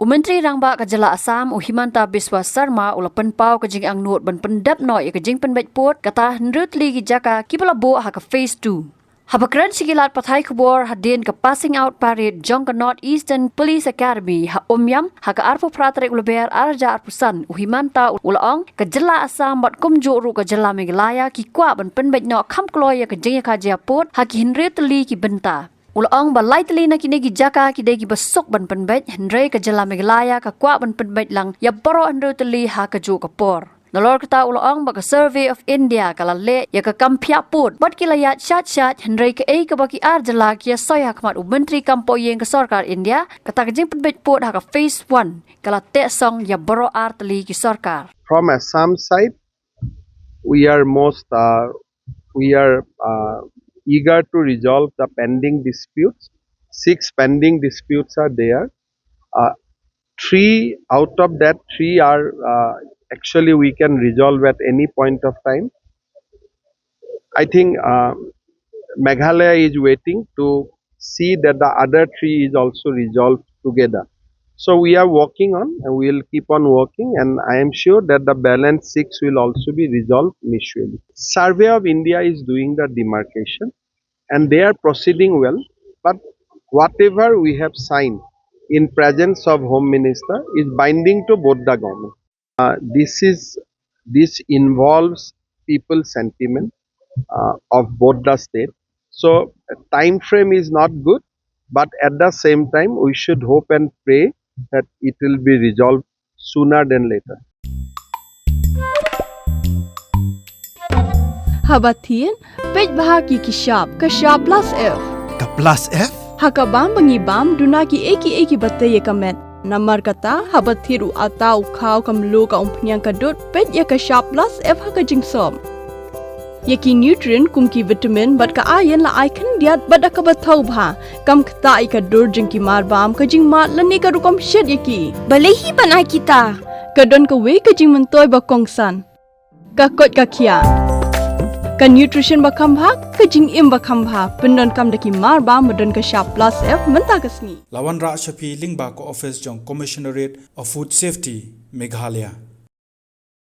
Menteri Rangba Kajala Assam Himanta Biswa Sarma ula penpau kajing Angnud ban Pyndep no ya kajing Pynbeit put kata hendrut li ki jaka ki pelabo ha ka phase 2. Habakran sigilat pathai kubor hadin ke passing out parade jong ke North Eastern Police Academy ha omyam ha ka arpo pratrek ula ber arja arpusan Himanta ula ong Kajala Assam bat kumjo ru Kajala Meghalaya ki kwa ban Pynbeit no kham kloy ya kajing ya ka put ha ki hendrut li ki benta. Ulang balai teli nak kini jaka kidai ki besok ban Pynbeit hendrai ke Jala Meghalaya ka kwa ban Pynbeit lang ya baro hendrai teli ha ke ju kapor. Nalor kata ulang baka Survey of India kala le ya ka kampia put bat kilayat syat hendrai ke ka baki ar jala ki soy hakmat menteri kampo yeng ke sarkar India kata kajing Pynbeit put ha ka phase 1 kala te song ya baro ar teli ki sarkar. From Assam side, we are eager to resolve the pending disputes. 6 pending disputes are there. 3 out of that 3 are actually we can resolve at any point of time. I think Meghalaya is waiting to see that the other 3 is also resolved together. So we are working on and we will keep on working, and I am sure that the balance 6 will also be resolved mutually. Survey of India is doing the demarcation and they are proceeding well, but whatever we have signed in presence of Home Minister is binding to both the government. This involves people's sentiment of both the state. So time frame is not good, but at the same time we should hope and pray that it will be resolved sooner than later. Habatin, pej bahagi kishab, kashab plus F. Ka plus F? Hakabam bangibam dunaki eki batay kamet. Namar kata habathiru atau kau kamlo ka umpnyang kadut pej ya kashab plus F hakajing som. Yaki nutrient kumki vitamin bat ka ayan la icon diat bat akabatau bha kam kata ika dur jengki marbam kajing mat lani ka rukom shed yaki balehi banai kita kadon ka we kajing mentoy bakongsan ka kot ka kia ka nutrition bakam bha kajing im bakam bha pendon kam daki marbam modon ka sharp plus F menta kasni Lawan Ra Shafi Lingba ko office jong Commissionerate of Food Safety Meghalaya